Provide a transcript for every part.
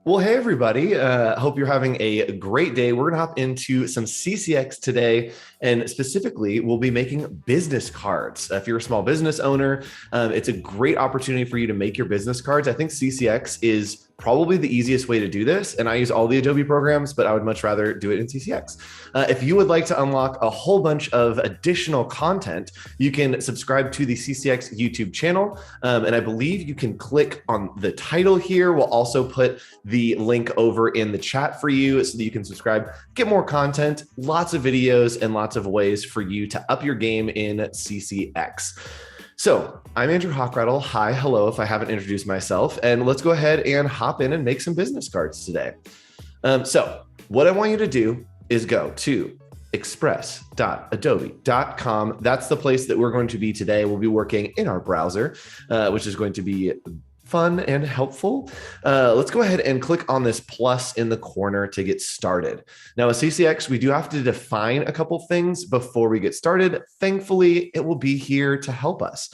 Well, hey, everybody. Hope you're having a great day. We're going to hop into some CCX today, and specifically, we'll be making business cards. If you're a small business owner, it's a great opportunity for you to make your business cards. I think CCX is probably the easiest way to do this, and I use all the Adobe programs, but I would much rather do it in CCX. If you would like to unlock a whole bunch of additional content, you can subscribe to the CCX YouTube channel, and I believe you can click on the title here. We'll also put the link over in the chat for you so that you can subscribe, get more content, lots of videos, and lots of ways for you to up your game in CCX. So I'm Andrew Hochradel. Hi, hello, if I haven't introduced myself, and let's go ahead and hop in and make some business cards today. So what I want you to do is go to express.adobe.com. That's the place that we're going to be today. We'll be working in our browser, which is going to be fun and helpful. Let's go ahead and click on this plus in the corner to get started. Now with CCX, we do have to define a couple things before we get started. Thankfully, it will be here to help us.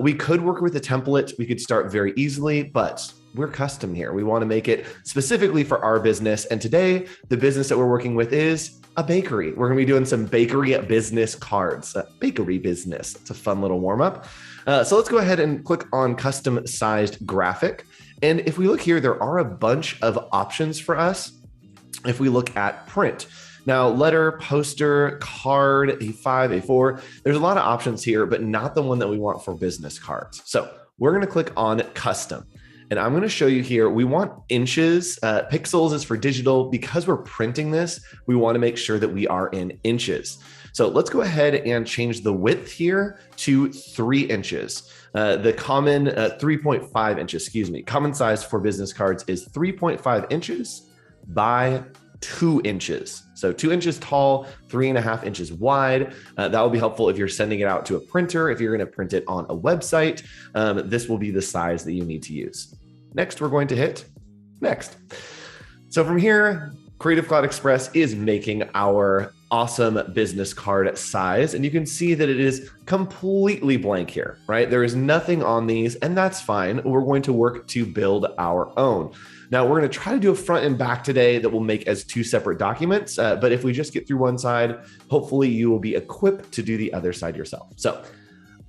We could work with a template. We could start very easily, but we're custom here. We want to make it specifically for our business. And today, the business that we're working with is a bakery. We're going to be doing some bakery business cards, bakery business. It's a fun little warm up. So let's go ahead and click on custom sized graphic. And if we look here, there are a bunch of options for us. If we look at print, now letter, poster, card, A5, A4, there's a lot of options here, but not the one that we want for business cards. So we're going to click on custom. And I'm going to show you here, we want inches. Pixels is for digital. Because we're printing this, we want to make sure that we are in inches. So let's go ahead and change the width here to 3 inches. The common 3.5 inches, excuse me. Common size for business cards is 3.5 inches by 2 inches. So 2 inches tall, 3.5 inches wide. That will be helpful if you're sending it out to a printer. If you're going to print it on a website, this will be the size that you need to use. Next, we're going to hit next. So from here, Creative Cloud Express is making our awesome business card size. And you can see that it is completely blank here, right? There is nothing on these, and that's fine. We're going to work to build our own. Now we're going to try to do a front and back today that will make as 2 separate documents. But if we just get through one side, hopefully you will be equipped to do the other side yourself. So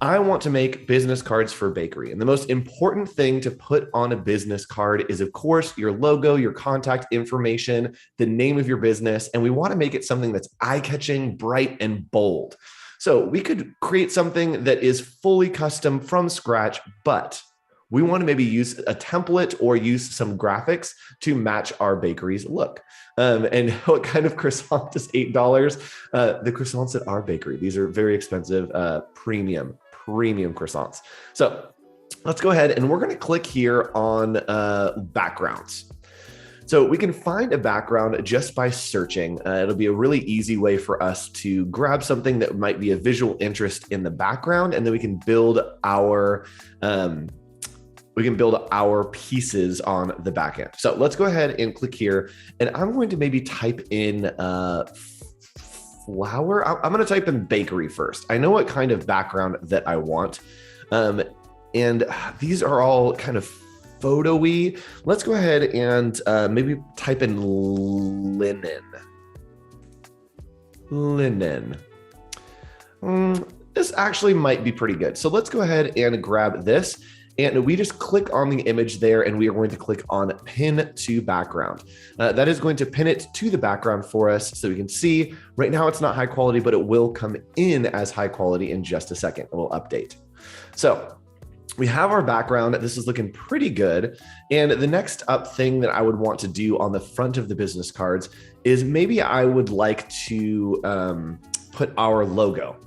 I want to make business cards for bakery. And the most important thing to put on a business card is, of course, your logo, your contact information, the name of your business. And we want to make it something that's eye-catching, bright, and bold. So we could create something that is fully custom from scratch, but we want to maybe use a template or use some graphics to match our bakery's look. And what kind of croissant is $8? The croissants at our bakery. These are very expensive, premium croissants. So let's go ahead and we're going to click here on backgrounds. So we can find a background just by searching. It'll be a really easy way for us to grab something that might be a visual interest in the background, and then we can build our pieces on the back end. So let's go ahead and click here, and I'm going to maybe type in flower. I'm going to type in bakery first. I know what kind of background that I want. And these are all kind of photo-y. Let's go ahead and maybe type in linen. This actually might be pretty good. So let's go ahead and grab this. And we just click on the image there, and we are going to click on pin to background. That is going to pin it to the background for us so we can see. Right now it's not high quality, but it will come in as high quality in just a second. It will update. So we have our background. This is looking pretty good. And the next up thing that I would want to do on the front of the business cards is maybe I would like to put our logo.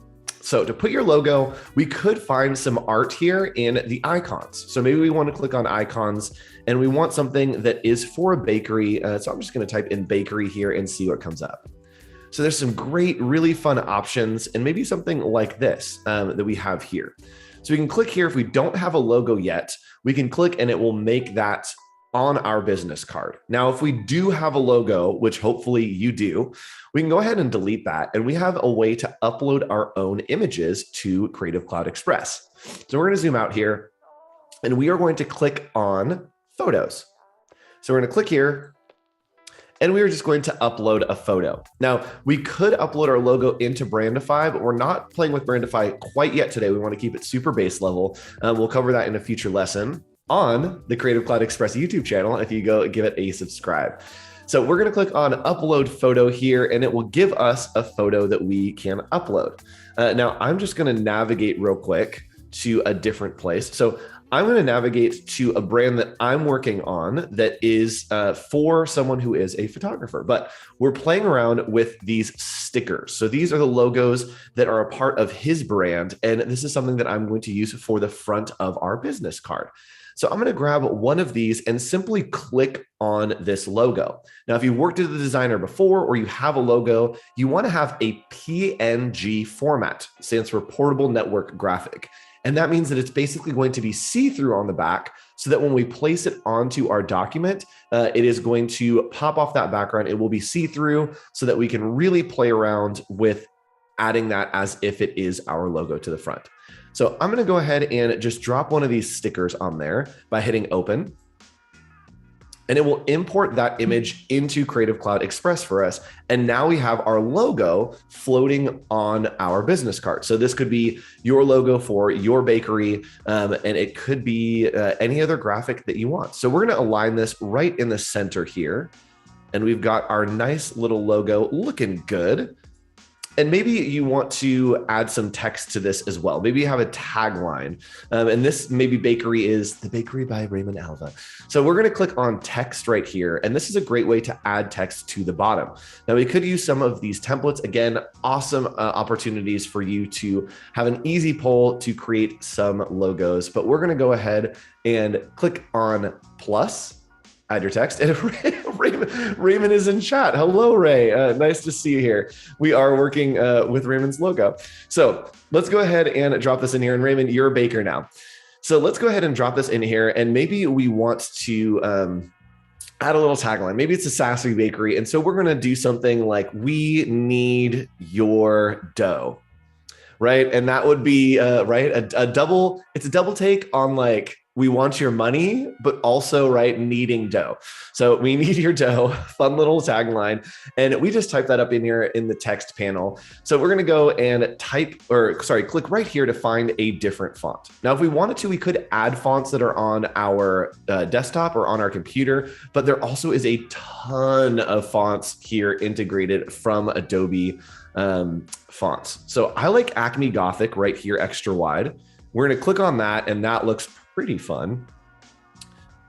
So to put your logo, we could find some art here in the icons. So maybe we want to click on icons, and we want something that is for a bakery. So I'm just going to type in bakery here and see what comes up. So there's some great, really fun options, and maybe something like this that we have here. So we can click here. If we don't have a logo yet, we can click and it will make that on our business card. Now, if we do have a logo, which hopefully you do, we can go ahead and delete that. And we have a way to upload our own images to Creative Cloud Express. So we're going to zoom out here, and we are going to click on photos. So we're going to click here. And we are just going to upload a photo. Now, we could upload our logo into Brandify, but we're not playing with Brandify quite yet today. We want to keep it super base level. We'll cover that in a future lesson on the Creative Cloud Express YouTube channel if you go give it a subscribe. So we're going to click on upload photo here, and it will give us a photo that we can upload. Now, I'm just going to navigate real quick to a different place. So I'm going to navigate to a brand that I'm working on that is for someone who is a photographer, but we're playing around with these stickers. So these are the logos that are a part of his brand. And this is something that I'm going to use for the front of our business card. So I'm going to grab one of these and simply click on this logo. Now, if you worked as a designer before, or you have a logo, you want to have a PNG format. It stands for Portable Network Graphic. And that means that it's basically going to be see-through on the back so that when we place it onto our document, it is going to pop off that background. It will be see-through so that we can really play around with adding that as if it is our logo to the front. So I'm going to go ahead and just drop one of these stickers on there by hitting open. And it will import that image into Creative Cloud Express for us. And now we have our logo floating on our business card. So this could be your logo for your bakery, and it could be any other graphic that you want. So we're going to align this right in the center here. And we've got our nice little logo looking good. And maybe you want to add some text to this as well. Maybe you have a tagline. And this maybe bakery is The Bakery by Raymond Alva. So we're going to click on text right here. And this is a great way to add text to the bottom. Now we could use some of these templates. Again, awesome opportunities for you to have an easy poll to create some logos. But we're going to go ahead and click on plus. Add your text. And Raymond is in chat. Hello, Ray. Nice to see you here. We are working with Raymond's logo. So let's go ahead and drop this in here. And Raymond, you're a baker now. So let's go ahead and drop this in here. And maybe we want to add a little tagline. Maybe it's a sassy bakery. And so we're going to do something like, we need your dough. Right. And that would be right. It's a double take on like, we want your money, but also, right, needing dough. So we need your dough, fun little tagline. And we just type that up in here in the text panel. So we're going to go and click right here to find a different font. Now, if we wanted to, we could add fonts that are on our desktop or on our computer, but there also is a ton of fonts here integrated from Adobe fonts. So I like Acme Gothic right here, extra wide. We're going to click on that, and that looks pretty fun.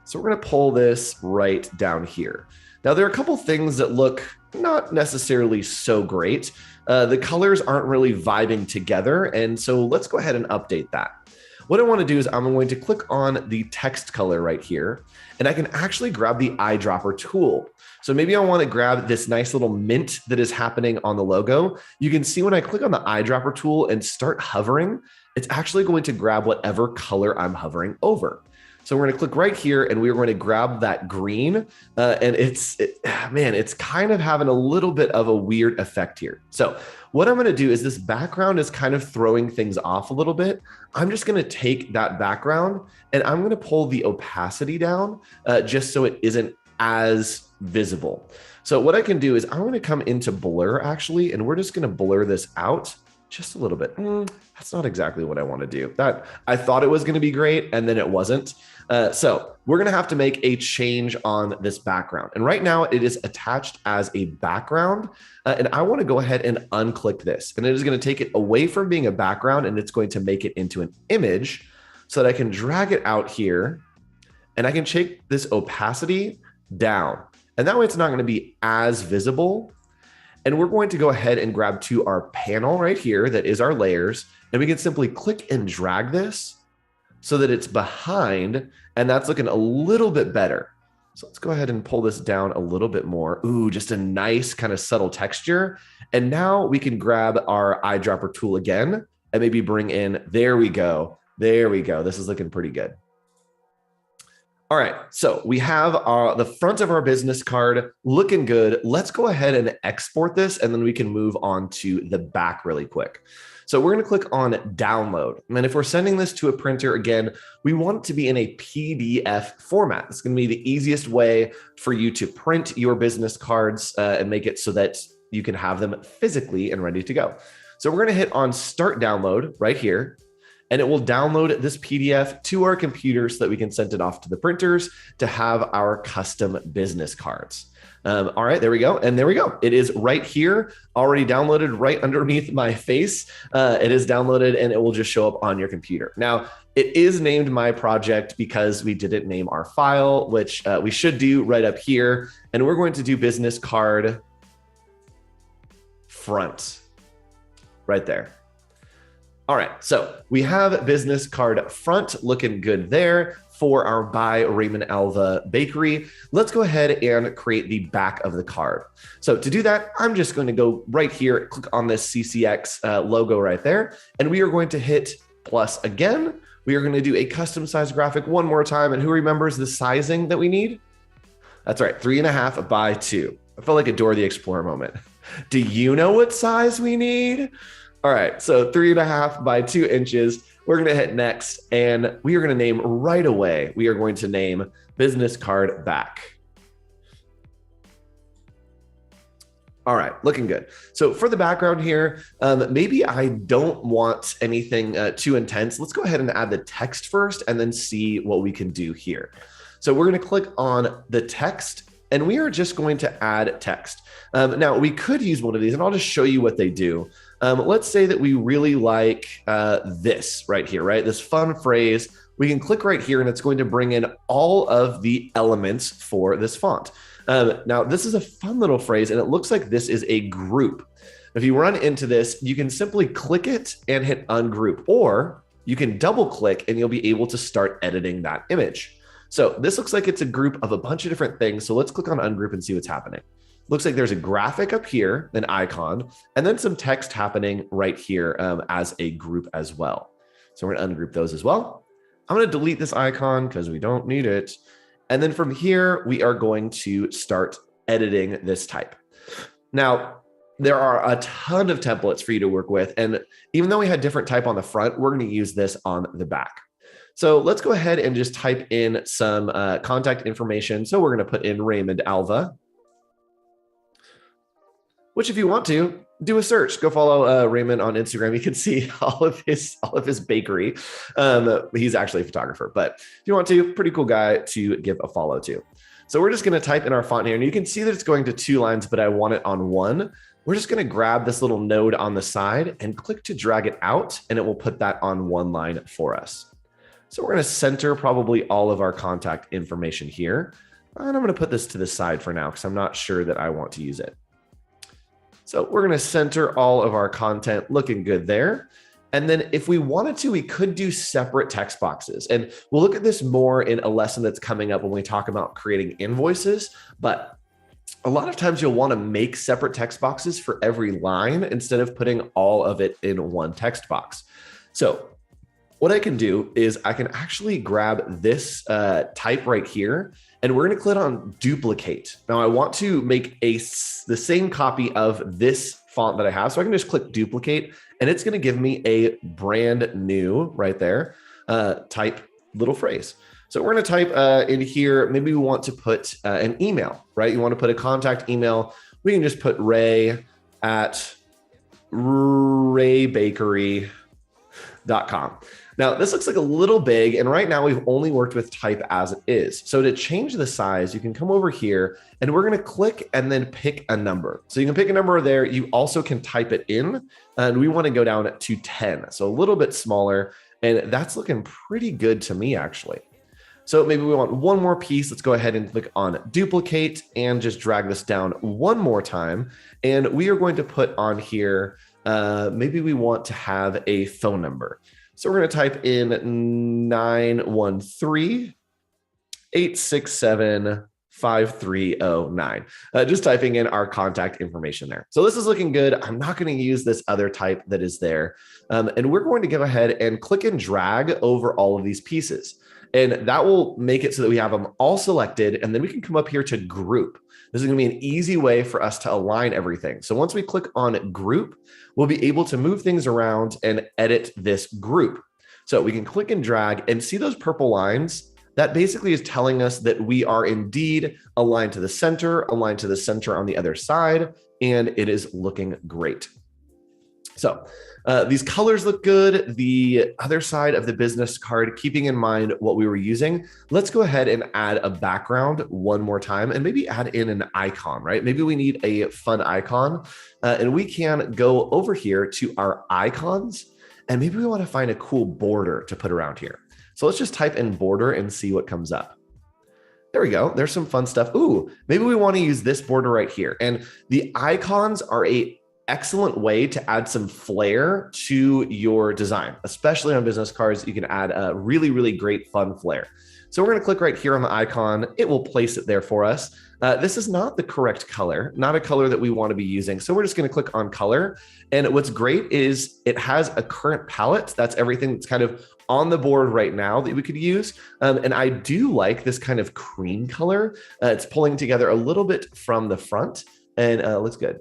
So we're going to pull this right down here. Now, there are a couple things that look not necessarily so great. The colors aren't really vibing together. And so let's go ahead and update that. What I want to do is I'm going to click on the text color right here, and I can actually grab the eyedropper tool. So maybe I want to grab this nice little mint that is happening on the logo. You can see when I click on the eyedropper tool and start hovering, it's actually going to grab whatever color I'm hovering over. So we're going to click right here, and we're going to grab that green. And it's kind of having a little bit of a weird effect here. So what I'm going to do is, this background is kind of throwing things off a little bit. I'm just going to take that background and I'm going to pull the opacity down just so it isn't as visible. So what I can do is I'm going to come into blur actually, and we're just going to blur this out just a little bit. That's not exactly what I want to do. That I thought it was going to be great, and then it wasn't. So we're going to have to make a change on this background. And right now it is attached as a background. And I want to go ahead and unclick this. And it is going to take it away from being a background, and it's going to make it into an image so that I can drag it out here, and I can take this opacity down. And that way it's not going to be as visible. And we're going to go ahead and grab to our panel right here that is our layers, and we can simply click and drag this so that it's behind, and that's looking a little bit better. So let's go ahead and pull this down a little bit more. Ooh, just a nice kind of subtle texture. And now we can grab our eyedropper tool again and maybe bring in, there we go. There we go. This is looking pretty good. All right, so we have the front of our business card looking good. Let's go ahead and export this, and then we can move on to the back really quick. So we're going to click on download. And if we're sending this to a printer, again, we want it to be in a PDF format. It's going to be the easiest way for you to print your business cards and make it so that you can have them physically and ready to go. So we're going to hit on start download right here. And it will download this PDF to our computer so that we can send it off to the printers to have our custom business cards. All right, there we go. And there we go. It is right here, already downloaded right underneath my face. It is downloaded and it will just show up on your computer. Now, it is named my project because we didn't name our file, which we should do right up here. And we're going to do business card front right there. All right, so we have business card front looking good there for our by Raymond Alva Bakery. Let's go ahead and create the back of the card. So to do that, I'm just going to go right here, click on this CCX logo right there, and we are going to hit plus again. We are going to do a custom size graphic one more time. And who remembers the sizing that we need? That's right, 3.5 by 2. I felt like a Dora the Explorer moment. Do you know what size we need? All right, so 3.5 by 2 inches. We're going to hit next, and we are going to name right away. We are going to name business card back. All right, looking good. So for the background here, maybe I don't want anything too intense. Let's go ahead and add the text first and then see what we can do here. So we're going to click on the text, and we are just going to add text. Now, we could use one of these, and I'll just show you what they do. Let's say that we really like this right here, right? This fun phrase. We can click right here, and it's going to bring in all of the elements for this font. Now, this is a fun little phrase, and it looks like this is a group. If you run into this, you can simply click it and hit ungroup, or you can double click, and you'll be able to start editing that image. So this looks like it's a group of a bunch of different things. So let's click on ungroup and see what's happening. Looks like there's a graphic up here, an icon, and then some text happening right here as a group as well. So we're going to ungroup those as well. I'm going to delete this icon because we don't need it. And then from here, we are going to start editing this type. Now, there are a ton of templates for you to work with. And even though we had different type on the front, we're going to use this on the back. So let's go ahead and just type in some contact information. So we're going to put in Raymond Alva, which if you want to, do a search. Go follow Raymond on Instagram. You can see all of his bakery. He's actually a photographer, but if you want to, pretty cool guy to give a follow to. So we're just going to type in our font here, and you can see that it's going to 2 lines, but I want it on 1. We're just going to grab this little node on the side and click to drag it out, and it will put that on 1 line for us. So we're going to center probably all of our contact information here. And I'm going to put this to the side for now because I'm not sure that I want to use it. So we're going to center all of our content looking good there. And then if we wanted to, we could do separate text boxes. And we'll look at this more in a lesson that's coming up when we talk about creating invoices. But a lot of times you'll want to make separate text boxes for every line instead of putting all of it in one text box. So what I can do is I can actually grab this type right here, and we're going to click on duplicate. Now I want to make the same copy of this font that I have. So I can just click duplicate, and it's going to give me a brand new right there type little phrase. So we're going to type in here, maybe we want to put an email, right? You want to put a contact email. We can just put Ray at raybakery.com. Now, this looks like a little big, and right now we've only worked with type as it is. So to change the size, you can come over here, and we're going to click and then pick a number. So you can pick a number there. You also can type it in, and we want to go down to 10. So a little bit smaller, and that's looking pretty good to me, actually. So maybe we want one more piece. Let's go ahead and click on duplicate and just drag this down one more time. And we are going to put on here, maybe we want to have a phone number. So we're going to type in 913-867-5300. 5309. Just typing in our contact information there. So this is looking good. I'm not going to use this other type that is there. And we're going to go ahead and click and drag over all of these pieces. And that will make it so that we have them all selected. And then we can come up here to group. This is going to be an easy way for us to align everything. So once we click on group, we'll be able to move things around and edit this group. So we can click and drag and see those purple lines. That basically is telling us that we are indeed aligned to the center on the other side, and it is looking great. So these colors look good. The other side of the business card, keeping in mind what we were using, let's go ahead and add a background one more time and maybe add in an icon, right? Maybe we need a fun icon and we can go over here to our icons and maybe we want to find a cool border to put around here. So let's just type in border and see what comes up. There we go. There's some fun stuff. Ooh, maybe we want to use this border right here. And the icons are an excellent way to add some flair to your design, especially on business cards. You can add a really, really great fun flair. So we're going to click right here on the icon. It will place it there for us. This is not the correct color, not a color that we want to be using. So we're just going to click on color. And what's great is it has a current palette. That's everything that's kind of on the board right now that we could use. And I do like this kind of cream color. It's pulling together a little bit from the front and looks good.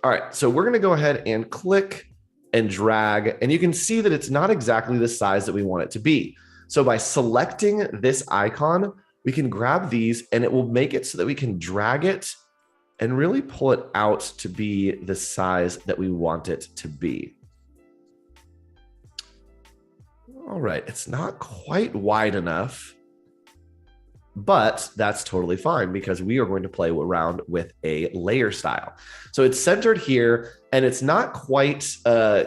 All right, so we're going to go ahead and click and drag, and you can see that it's not exactly the size that we want it to be. So by selecting this icon, we can grab these and it will make it so that we can drag it and really pull it out to be the size that we want it to be. All right, it's not quite wide enough, but that's totally fine because we are going to play around with a layer style. So it's centered here and it's not quite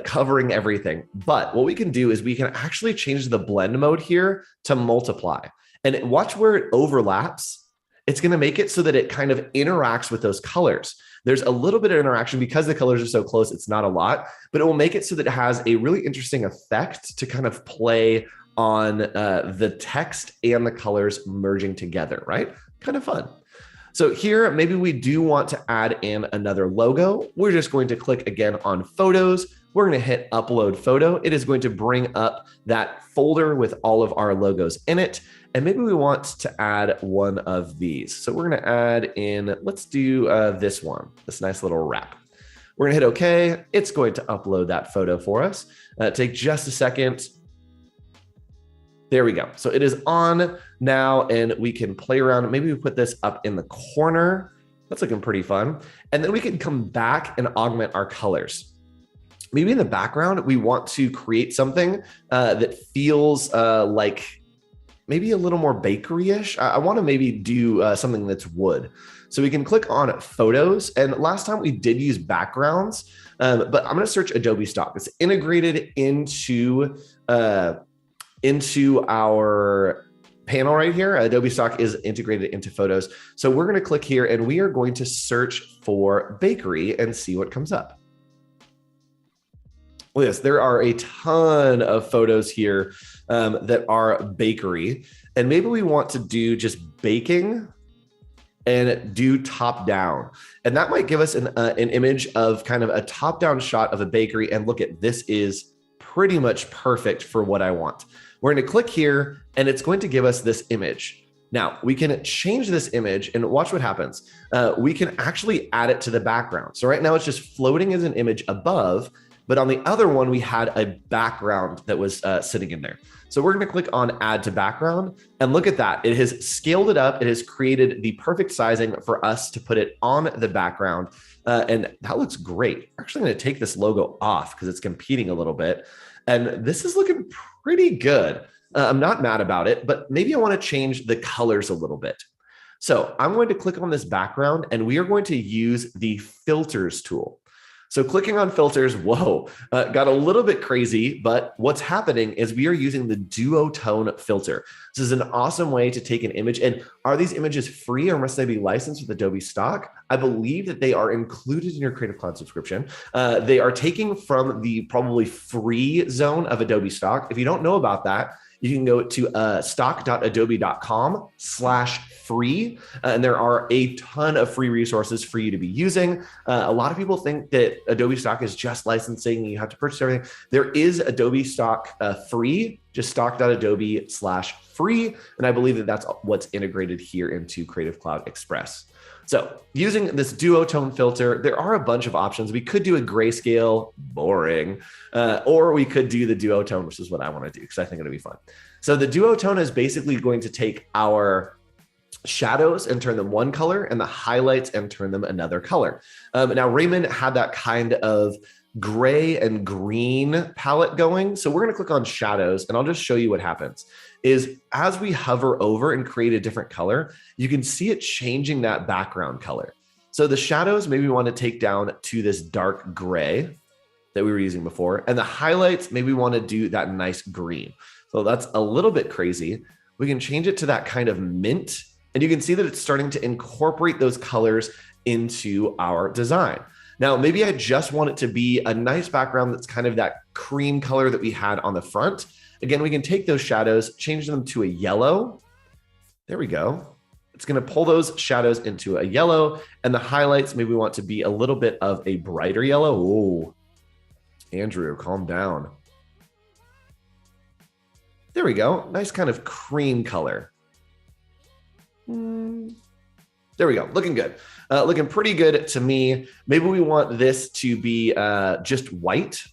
covering everything, but what we can do is we can actually change the blend mode here to multiply. And watch where it overlaps. It's going to make it so that it kind of interacts with those colors. There's a little bit of interaction because the colors are so close. It's not a lot, but it will make it so that it has a really interesting effect to kind of play on the text and the colors merging together, right? Kind of fun. So here, maybe we do want to add in another logo. We're just going to click again on photos. We're going to hit upload photo. It is going to bring up that folder with all of our logos in it. And maybe we want to add one of these. So we're going to add in, let's do this one, this nice little wrap. We're going to hit OK. It's going to upload that photo for us. Take just a second. There we go. So it is on now and we can play around. Maybe we put this up in the corner. That's looking pretty fun. And then we can come back and augment our colors. Maybe in the background, we want to create something that feels like maybe a little more bakery-ish. I want to maybe do something that's wood. So we can click on photos. And last time we did use backgrounds, but I'm going to search Adobe Stock. It's integrated into our panel right here. Adobe Stock is integrated into photos. So we're going to click here and we are going to search for bakery and see what comes up. Well, yes, there are a ton of photos here that are bakery. And maybe we want to do just baking and do top down. And that might give us an image of kind of a top down shot of a bakery. And look at this is pretty much perfect for what I want. We're going to click here and it's going to give us this image. Now we can change this image and watch what happens. We can actually add it to the background. So right now it's just floating as an image above, but on the other one, we had a background that was sitting in there. So we're going to click on add to background and look at that. It has scaled it up. It has created the perfect sizing for us to put it on the background. And that looks great. I'm actually going to take this logo off because it's competing a little bit. And this is looking pretty good. I'm not mad about it, but maybe I want to change the colors a little bit. So I'm going to click on this background and we are going to use the filters tool. So clicking on filters, whoa, got a little bit crazy, but what's happening is we are using the duotone filter. This is an awesome way to take an image. And are these images free or must they be licensed with Adobe Stock? I believe that they are included in your Creative Cloud subscription. They are taking from the probably free zone of Adobe Stock. If you don't know about that, you can go to stock.adobe.com/free. And there are a ton of free resources for you to be using. A lot of people think that Adobe Stock is just licensing and you have to purchase everything. There is Adobe Stock free, just stock.adobe/free. And I believe that that's what's integrated here into Creative Cloud Express. So using this duotone filter, there are a bunch of options. We could do a grayscale, boring, or we could do the duotone, which is what I want to do because I think it'll be fun. So the duotone is basically going to take our shadows and turn them one color and the highlights and turn them another color. Now Raymond had that kind of gray and green palette going. So we're going to click on shadows and I'll just show you what happens is as we hover over and create a different color, you can see it changing that background color. So the shadows, maybe we want to take down to this dark gray that we were using before. And the highlights, maybe we want to do that nice green. So that's a little bit crazy. We can change it to that kind of mint. And you can see that it's starting to incorporate those colors into our design. Now, maybe I just want it to be a nice background that's kind of that cream color that we had on the front. Again, we can take those shadows, change them to a yellow. There we go. It's going to pull those shadows into a yellow, and the highlights maybe we want to be a little bit of a brighter yellow. Ooh, Andrew, calm down. There we go. Nice kind of cream color. There we go. Looking good. Looking pretty good to me. Maybe we want this to be just white.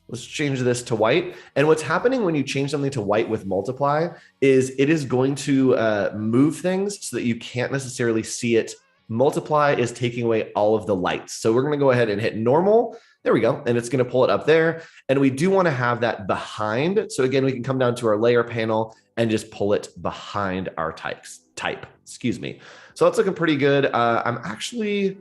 Let's change this to white. And what's happening when you change something to white with multiply is it is going to move things so that you can't necessarily see it. Multiply is taking away all of the lights. So we're going to go ahead and hit normal. There we go. And it's going to pull it up there. And we do want to have that behind. So again, we can come down to our layer panel and just pull it behind our type, excuse me. So that's looking pretty good. I'm actually,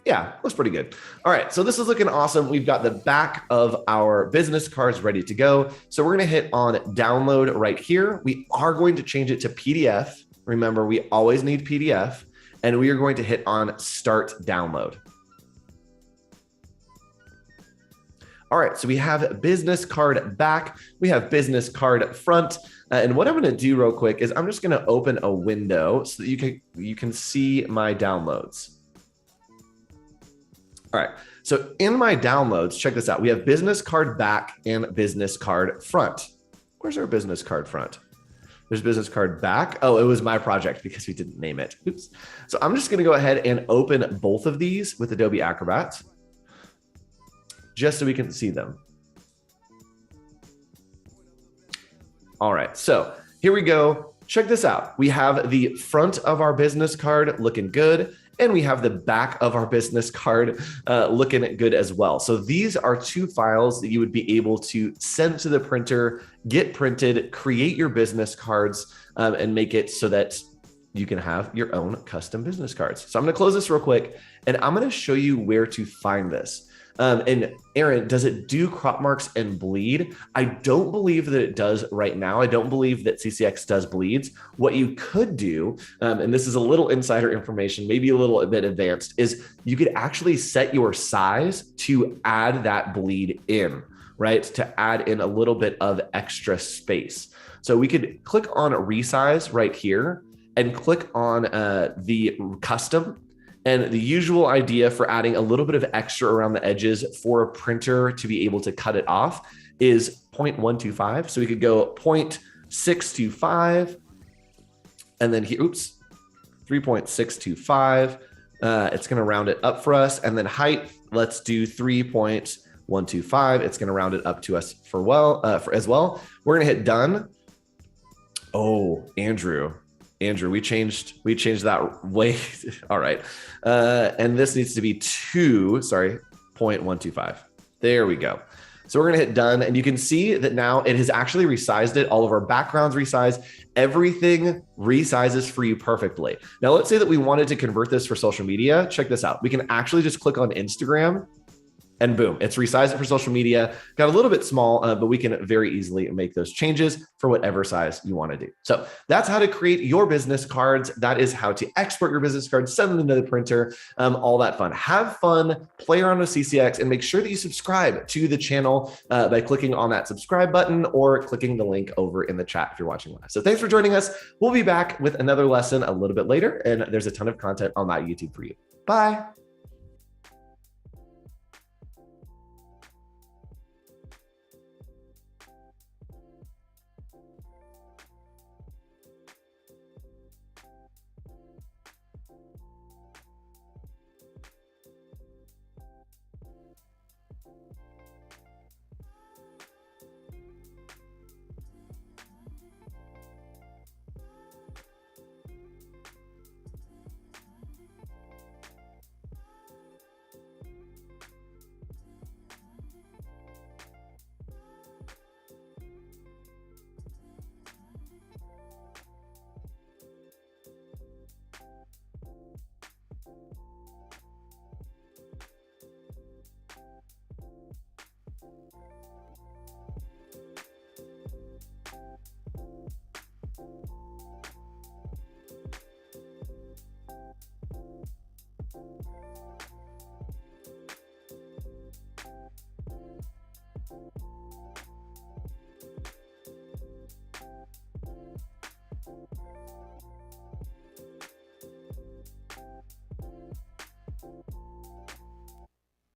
yeah, looks pretty good. All right, so this is looking awesome. We've got the back of our business cards ready to go. So we're gonna hit on download right here. We are going to change it to PDF. Remember, we always need PDF. And we are going to hit on start download. All right, so we have business card back. We have business card front. And what I'm going to do real quick is I'm just going to open a window so that you can see my downloads. All right, so in my downloads, check this out. We have business card back and business card front. Where's our business card front? There's business card back. Oh, it was my project because we didn't name it. Oops. So I'm just going to go ahead and open both of these with Adobe Acrobat just so we can see them. All right, so here we go. Check this out. We have the front of our business card looking good, and we have the back of our business card looking good as well. So these are two files that you would be able to send to the printer, get printed, create your business cards, and make it so that you can have your own custom business cards. So I'm gonna close this real quick, and I'm gonna show you where to find this. And Aaron, does it do crop marks and bleed? I don't believe that it does right now. I don't believe that CCX does bleeds. What you could do, and this is a little insider information, maybe a little bit advanced, is you could actually set your size to add that bleed in, right? To add in a little bit of extra space. So we could click on resize right here and click on the custom. And the usual idea for adding a little bit of extra around the edges for a printer to be able to cut it off is 0.125. So we could go 0.625 and then here, oops, 3.625. It's going to round it up for us. And then height, let's do 3.125. It's going to round it up to us as well. We're going to hit done. Oh, Andrew, we changed that way. All right. And this needs to be 0.125. There we go. So we're going to hit done, and you can see that now it has actually resized it. All of our backgrounds resize, everything resizes for you perfectly. Now let's say that we wanted to convert this for social media. Check this out. We can actually just click on Instagram And boom, it's resized it for social media. Got a little bit small, but we can very easily make those changes for whatever size you want to do. So that's how to create your business cards. That is how to export your business cards, send them into the printer, all that fun. Have fun, play around with CCX, and make sure that you subscribe to the channel by clicking on that subscribe button or clicking the link over in the chat if you're watching live. So thanks for joining us. We'll be back with another lesson a little bit later, and there's a ton of content on that YouTube for you. Bye.